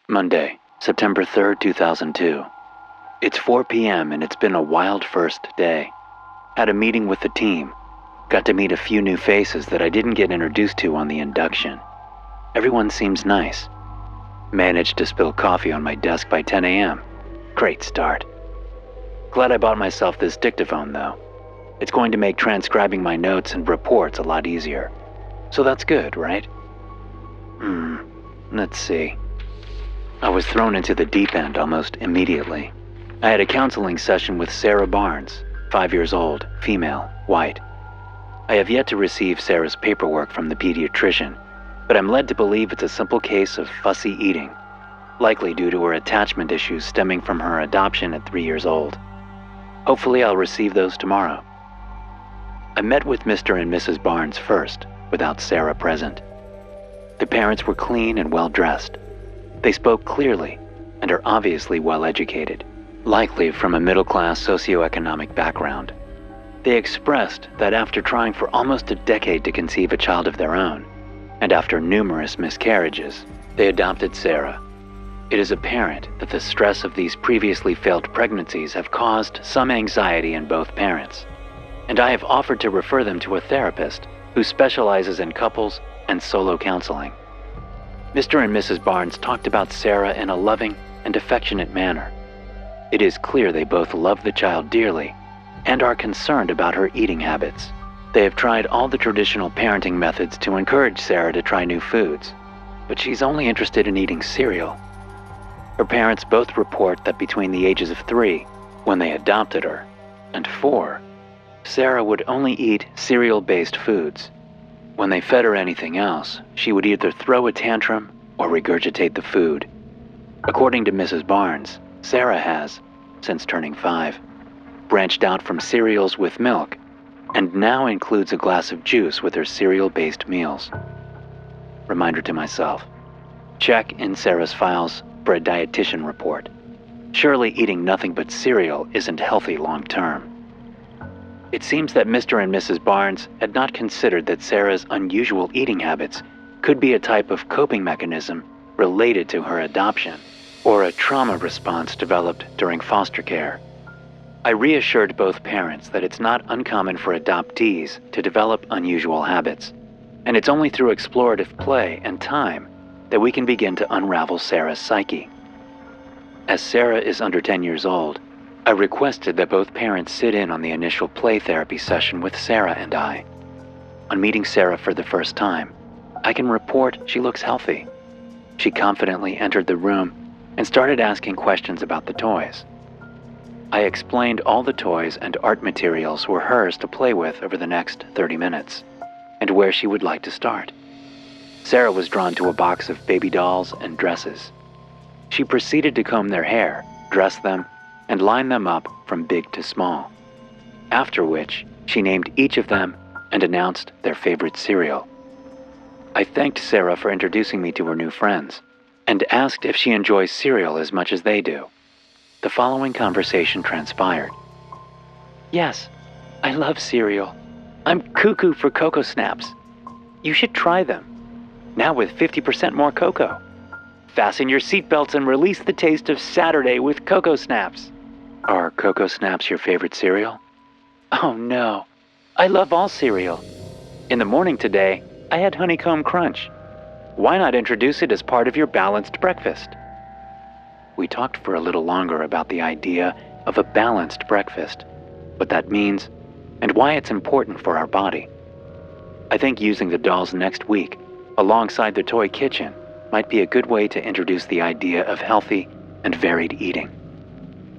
Monday, September 3rd, 2002. It's 4 p.m. and it's been a wild first day. Had a meeting with the team. Got to meet a few new faces that I didn't get introduced to on the induction. Everyone seems nice. Managed to spill coffee on my desk by 10 a.m. Great start. Glad I bought myself this dictaphone though. It's going to make transcribing my notes and reports a lot easier. So that's good, right? Let's see. I was thrown into the deep end almost immediately. I had a counseling session with Sarah Barnes, 5 years old, female, white. I have yet to receive Sarah's paperwork from the pediatrician, but I'm led to believe it's a simple case of fussy eating, likely due to her attachment issues stemming from her adoption at 3 years old. Hopefully I'll receive those tomorrow. I met with Mr. and Mrs. Barnes first, without Sarah present. The parents were clean and well-dressed. They spoke clearly and are obviously well-educated, likely from a middle-class socioeconomic background. They expressed that after trying for almost a decade to conceive a child of their own, and after numerous miscarriages, they adopted Sarah. It is apparent that the stress of these previously failed pregnancies have caused some anxiety in both parents, and I have offered to refer them to a therapist who specializes in couples and solo counseling. Mr. and Mrs. Barnes talked about Sarah in a loving and affectionate manner. It is clear they both love the child dearly and are concerned about her eating habits. They have tried all the traditional parenting methods to encourage Sarah to try new foods, but she's only interested in eating cereal. Her parents both report that between the ages of 3, when they adopted her, and 4, Sarah would only eat cereal-based foods. When they fed her anything else, she would either throw a tantrum or regurgitate the food. According to Mrs. Barnes, Sarah has, since turning 5, branched out from cereals with milk and now includes a glass of juice with her cereal-based meals. Reminder to myself, check in Sarah's files for a dietitian report. Surely eating nothing but cereal isn't healthy long-term. It seems that Mr. and Mrs. Barnes had not considered that Sarah's unusual eating habits could be a type of coping mechanism related to her adoption, or a trauma response developed during foster care. I reassured both parents that it's not uncommon for adoptees to develop unusual habits, and it's only through explorative play and time that we can begin to unravel Sarah's psyche. As Sarah is under 10 years old, I requested that both parents sit in on the initial play therapy session with Sarah and I. On meeting Sarah for the first time, I can report she looks healthy. She confidently entered the room and started asking questions about the toys. I explained all the toys and art materials were hers to play with over the next 30 minutes, and where she would like to start. Sarah was drawn to a box of baby dolls and dresses. She proceeded to comb their hair, dress them, and line them up from big to small, after which she named each of them and announced their favorite cereal. I thanked Sarah for introducing me to her new friends and asked if she enjoys cereal as much as they do. The following conversation transpired. Yes, I love cereal. I'm cuckoo for Cocoa Snaps. You should try them, now with 50% more cocoa. Fasten your seatbelts and release the taste of Saturday with Cocoa Snaps. Are Cocoa Snaps your favorite cereal? Oh no, I love all cereal. In the morning today, I had Honeycomb Crunch. Why not introduce it as part of your balanced breakfast? We talked for a little longer about the idea of a balanced breakfast, what that means, and why it's important for our body. I think using the dolls next week, alongside the toy kitchen, might be a good way to introduce the idea of healthy and varied eating.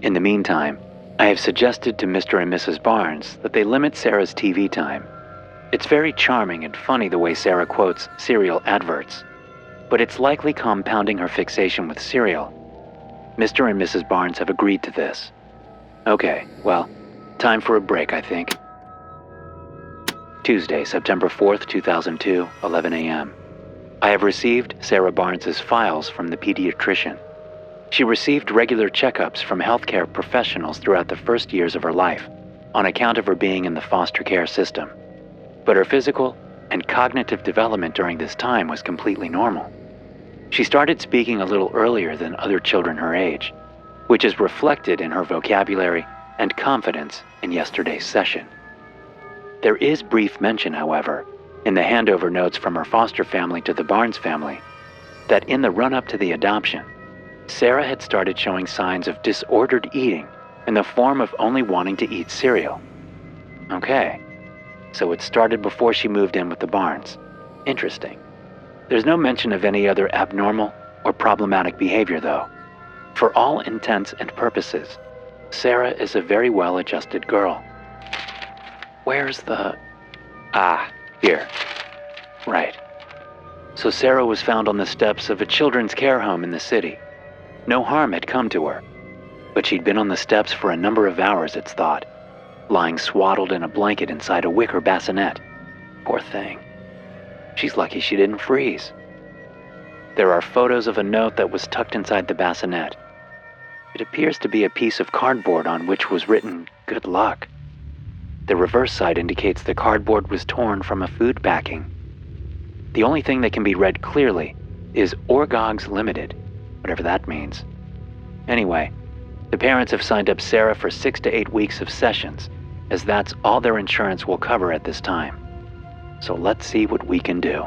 In the meantime, I have suggested to Mr. and Mrs. Barnes that they limit Sarah's TV time. It's very charming and funny the way Sarah quotes cereal adverts, but it's likely compounding her fixation with cereal. Mr. and Mrs. Barnes have agreed to this. Okay, well, time for a break, I think. Tuesday, September 4th, 2002, 11 a.m. I have received Sarah Barnes's files from the pediatrician. She received regular checkups from healthcare professionals throughout the first years of her life, on account of her being in the foster care system. But her physical and cognitive development during this time was completely normal. She started speaking a little earlier than other children her age, which is reflected in her vocabulary and confidence in yesterday's session. There is brief mention, however, in the handover notes from her foster family to the Barnes family, that in the run-up to the adoption, Sarah had started showing signs of disordered eating in the form of only wanting to eat cereal. Okay, so it started before she moved in with the Barnes. Interesting. There's no mention of any other abnormal or problematic behavior, though. For all intents and purposes, Sarah is a very well-adjusted girl. Where's the... here. Right. So Sarah was found on the steps of a children's care home in the city. No harm had come to her, but she'd been on the steps for a number of hours, it's thought, lying swaddled in a blanket inside a wicker bassinet. Poor thing. She's lucky she didn't freeze. There are photos of a note that was tucked inside the bassinet. It appears to be a piece of cardboard on which was written, "Good luck." The reverse side indicates the cardboard was torn from a food packing. The only thing that can be read clearly is Orgogs Limited, whatever that means. Anyway, the parents have signed up Sarah for 6 to 8 weeks of sessions, as that's all their insurance will cover at this time. So let's see what we can do.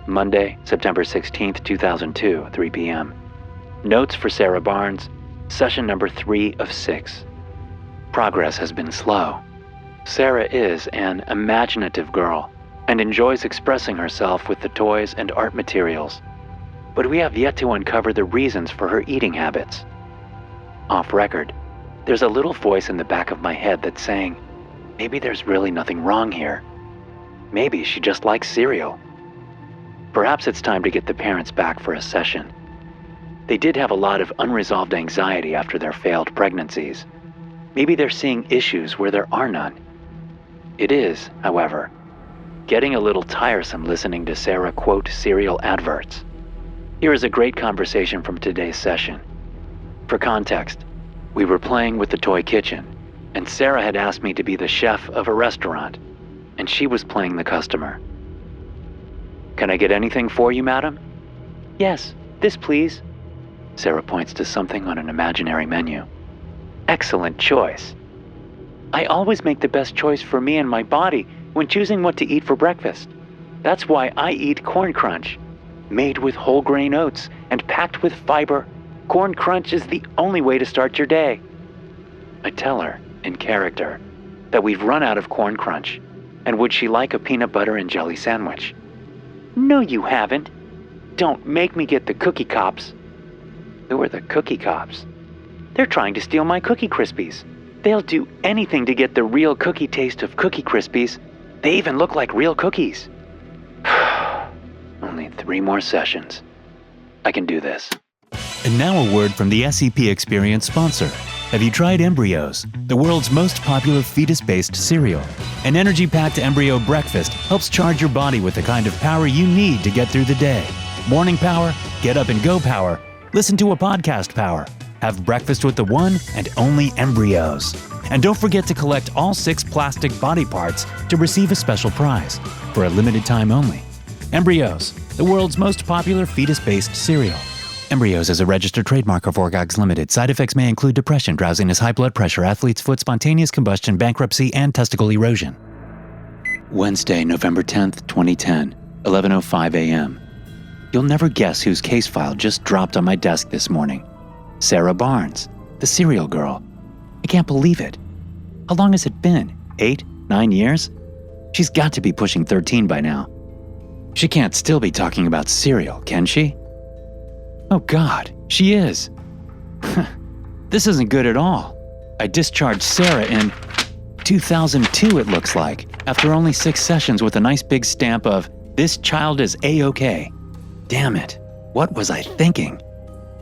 Monday, September 16th, 2002, 3 p.m. Notes for Sarah Barnes, session number 3 of 6. Progress has been slow. Sarah is an imaginative girl and enjoys expressing herself with the toys and art materials, but we have yet to uncover the reasons for her eating habits. Off record, there's a little voice in the back of my head that's saying, maybe there's really nothing wrong here. Maybe she just likes cereal. Perhaps it's time to get the parents back for a session. They did have a lot of unresolved anxiety after their failed pregnancies. Maybe they're seeing issues where there are none. It is, however, getting a little tiresome listening to Sarah quote cereal adverts. Here is a great conversation from today's session. For context, we were playing with the toy kitchen, and Sarah had asked me to be the chef of a restaurant, and she was playing the customer. "Can I get anything for you, madam?" "Yes, this please." Sarah points to something on an imaginary menu. "Excellent choice. I always make the best choice for me and my body when choosing what to eat for breakfast. That's why I eat Corn Crunch. Made with whole grain oats and packed with fiber, Corn Crunch is the only way to start your day." I tell her, in character, that we've run out of Corn Crunch, and would she like a peanut butter and jelly sandwich? "No, you haven't. Don't make me get the Cookie Cops." Who are the Cookie Cops? "They're trying to steal my Cookie Krispies. They'll do anything to get the real cookie taste of Cookie Krispies. They even look like real cookies." Only 3 more sessions. I can do this. And now a word from the SCP Experience sponsor. Have you tried Embryos, the world's most popular fetus-based cereal? An energy-packed embryo breakfast helps charge your body with the kind of power you need to get through the day. Morning power, get up and go power, listen to a podcast power. Have breakfast with the one and only Embryos. And don't forget to collect all 6 plastic body parts to receive a special prize, for a limited time only. Embryos, the world's most popular fetus-based cereal. Embryos is a registered trademark of Orgogs Limited. Side effects may include depression, drowsiness, high blood pressure, athlete's foot, spontaneous combustion, bankruptcy, and testicle erosion. Wednesday, November 10th, 2010, 11:05 a.m. You'll never guess whose case file just dropped on my desk this morning. Sarah Barnes, the cereal girl. I can't believe it. How long has it been? 8, 9 years? She's got to be pushing 13 by now. She can't still be talking about cereal, can she? Oh God, she is. This isn't good at all. I discharged Sarah in 2002, it looks like, after only 6 sessions with a nice big stamp of, "This child is A-OK." Damn it, what was I thinking?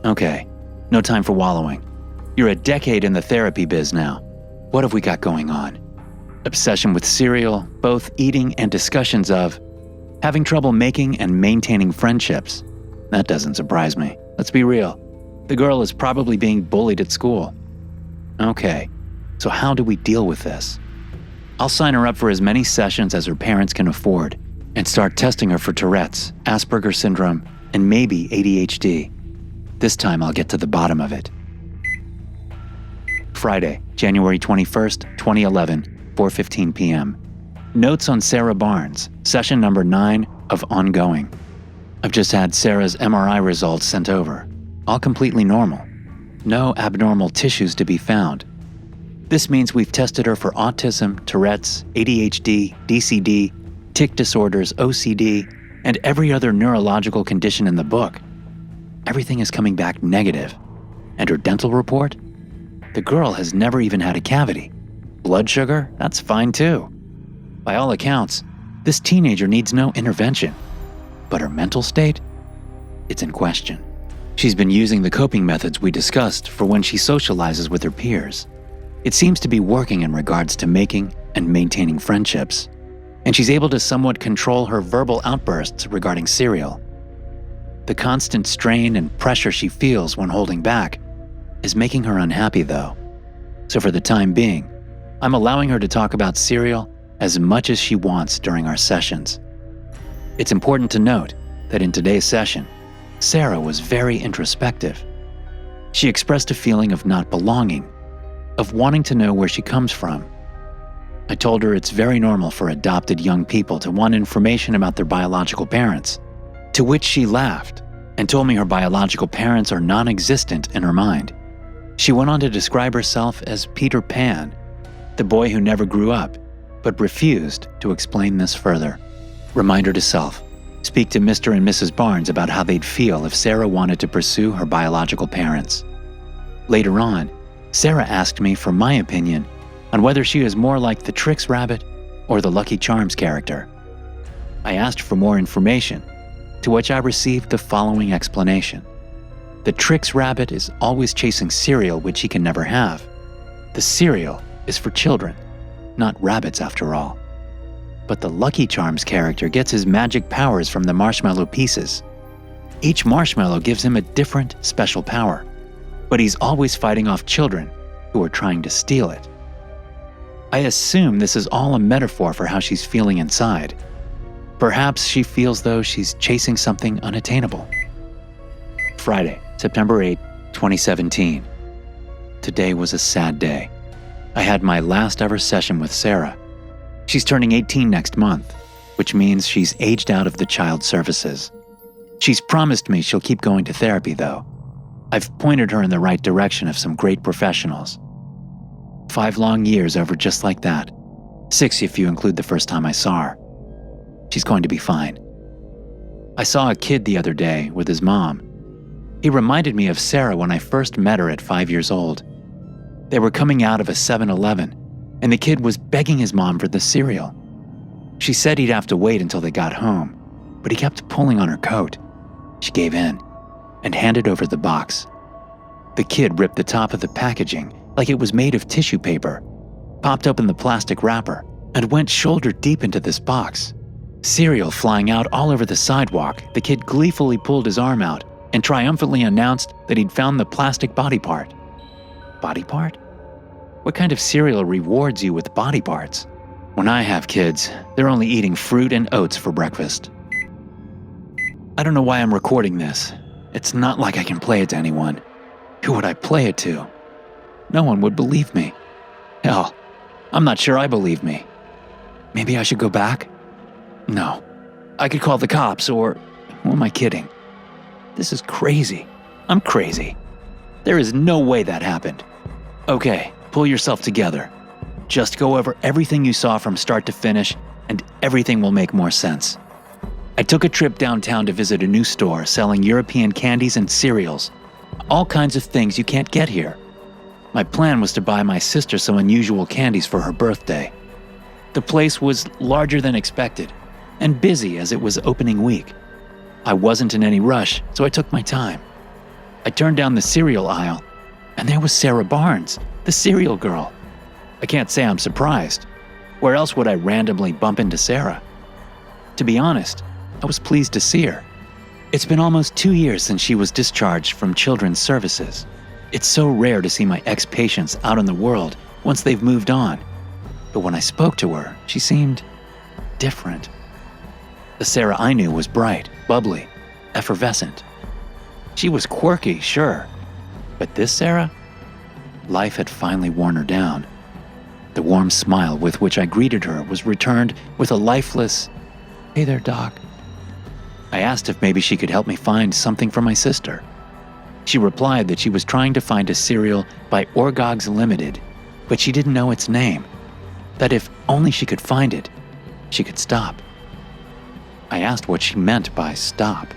Okay, no time for wallowing. You're a decade in the therapy biz now. What have we got going on? Obsession with cereal, both eating and discussions of, having trouble making and maintaining friendships. That doesn't surprise me. Let's be real. The girl is probably being bullied at school. Okay, so how do we deal with this? I'll sign her up for as many sessions as her parents can afford. and start testing her for Tourette's, Asperger's syndrome, and maybe ADHD. This time I'll get to the bottom of it. Friday, January 21st, 2011, 4:15 p.m. Notes on Sarah Barnes, session number 9 of Ongoing. I've just had Sarah's MRI results sent over. All completely normal. No abnormal tissues to be found. This means we've tested her for autism, Tourette's, ADHD, DCD, tic disorders, OCD, and every other neurological condition in the book. Everything is coming back negative. And her dental report? The girl has never even had a cavity. Blood sugar? That's fine too. By all accounts, this teenager needs no intervention. But her mental state? It's in question. She's been using the coping methods we discussed for when she socializes with her peers. It seems to be working in regards to making and maintaining friendships. And she's able to somewhat control her verbal outbursts regarding cereal. The constant strain and pressure she feels when holding back is making her unhappy though. So for the time being, I'm allowing her to talk about cereal as much as she wants during our sessions. It's important to note that in today's session, Sarah was very introspective. She expressed a feeling of not belonging, of wanting to know where she comes from. I told her it's very normal for adopted young people to want information about their biological parents, to which she laughed and told me her biological parents are non-existent in her mind. She went on to describe herself as Peter Pan, the boy who never grew up, but refused to explain this further. Reminder to self, speak to Mr. and Mrs. Barnes about how they'd feel if Sarah wanted to pursue her biological parents. Later on, Sarah asked me for my opinion on whether she is more like the Trix Rabbit or the Lucky Charms character. I asked for more information, to which I received the following explanation. The Trix Rabbit is always chasing cereal which he can never have. The cereal is for children, not rabbits after all. But the Lucky Charms character gets his magic powers from the marshmallow pieces. Each marshmallow gives him a different special power, but he's always fighting off children who are trying to steal it. I assume this is all a metaphor for how she's feeling inside. Perhaps she feels though she's chasing something unattainable. Friday, September 8, 2017. Today was a sad day. I had my last ever session with Sarah. She's turning 18 next month, which means she's aged out of the child services. She's promised me she'll keep going to therapy though. I've pointed her in the right direction of some great professionals. 5 long years over just like that. 6 if you include the first time I saw her. She's going to be fine. I saw a kid the other day with his mom. He reminded me of Sarah when I first met her at 5 years old. They were coming out of a 7-Eleven, and the kid was begging his mom for the cereal. She said he'd have to wait until they got home, but he kept pulling on her coat. She gave in and handed over the box. The kid ripped the top of the packaging like it was made of tissue paper, popped open the plastic wrapper, and went shoulder deep into this box. Cereal flying out all over the sidewalk, the kid gleefully pulled his arm out and triumphantly announced that he'd found the plastic body part. Body part? What kind of cereal rewards you with body parts? When I have kids, they're only eating fruit and oats for breakfast. I don't know why I'm recording this. It's not like I can play it to anyone. Who would I play it to? No one would believe me. Hell, I'm not sure I believe me. Maybe I should go back? No. I could call the cops or... Who am I kidding? This is crazy. I'm crazy. There is no way that happened. Okay, pull yourself together. Just go over everything you saw from start to finish, and everything will make more sense. I took a trip downtown to visit a new store selling European candies and cereals. All kinds of things you can't get here. My plan was to buy my sister some unusual candies for her birthday. The place was larger than expected, and busy as it was opening week. I wasn't in any rush, so I took my time. I turned down the cereal aisle, and there was Sarah Barnes, the cereal girl. I can't say I'm surprised. Where else would I randomly bump into Sarah? To be honest, I was pleased to see her. It's been almost 2 years since she was discharged from Children's Services. It's so rare to see my ex-patients out in the world once they've moved on. But when I spoke to her, she seemed different. The Sarah I knew was bright, bubbly, effervescent. She was quirky, sure, but this Sarah? Life had finally worn her down. The warm smile with which I greeted her was returned with a lifeless, "Hey there, Doc." I asked if maybe she could help me find something for my sister. She replied that she was trying to find a cereal by Orgogs Limited, but she didn't know its name. That if only she could find it, she could stop. I asked what she meant by stop.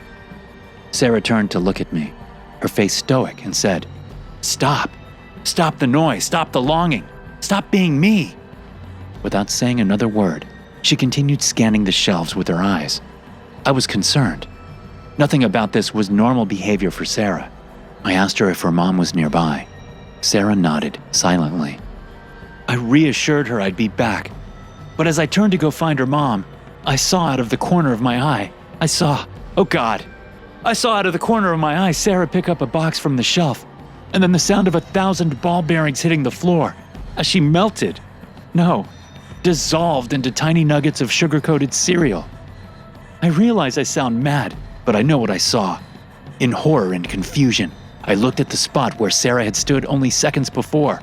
Sarah turned to look at me, her face stoic, and said, "Stop. Stop the noise. Stop the longing. Stop being me." Without saying another word, she continued scanning the shelves with her eyes. I was concerned. Nothing about this was normal behavior for Sarah. I asked her if her mom was nearby. Sarah nodded silently. I reassured her I'd be back, but as I turned to go find her mom, I saw out of the corner of my eye, I saw out of the corner of my eye Sarah pick up a box from the shelf, and then the sound of 1,000 ball bearings hitting the floor as she melted. No, dissolved into tiny nuggets of sugar-coated cereal. I realize I sound mad, but I know what I saw. In horror and confusion, I looked at the spot where Sarah had stood only seconds before.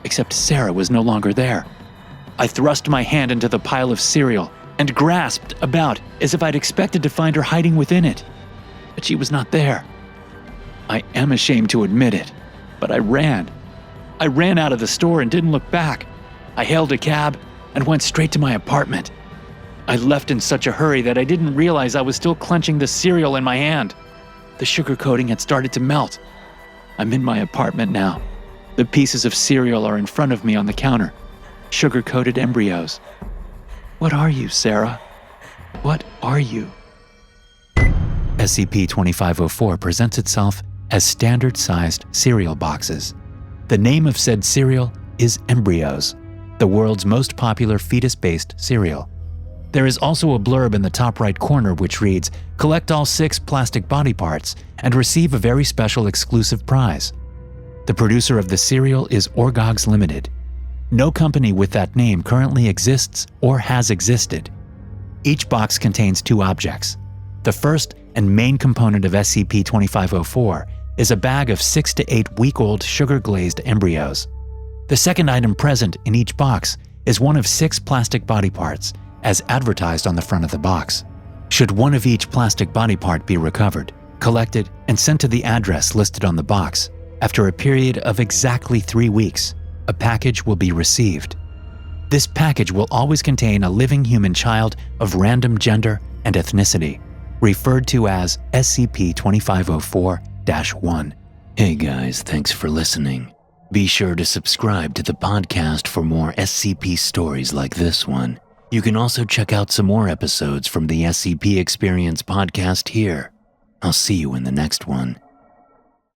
Except Sarah was no longer there. I thrust my hand into the pile of cereal and grasped about as if I'd expected to find her hiding within it. But she was not there. I am ashamed to admit it, but I ran. I ran out of the store and didn't look back. I hailed a cab and went straight to my apartment. I left in such a hurry that I didn't realize I was still clenching the cereal in my hand. The sugar coating had started to melt. I'm in my apartment now. The pieces of cereal are in front of me on the counter. Sugar-coated embryos. What are you, Sarah? What are you? SCP-2504 presents itself as standard-sized cereal boxes. The name of said cereal is Embryos, the world's most popular fetus-based cereal. There is also a blurb in the top right corner which reads, "Collect all 6 plastic body parts and receive a very special exclusive prize." The producer of the cereal is Orgogs Limited. No company with that name currently exists or has existed. Each box contains 2 objects. The first and main component of SCP-2504 is a bag of 6 to 8 week-old sugar-glazed embryos. The second item present in each box is one of 6 plastic body parts, as advertised on the front of the box. Should one of each plastic body part be recovered, collected, and sent to the address listed on the box, after a period of exactly 3 weeks, a package will be received. This package will always contain a living human child of random gender and ethnicity, referred to as SCP-2504-1. Hey guys, thanks for listening. Be sure to subscribe to the podcast for more SCP stories like this one. You can also check out some more episodes from the SCP Experience podcast here. I'll see you in the next one.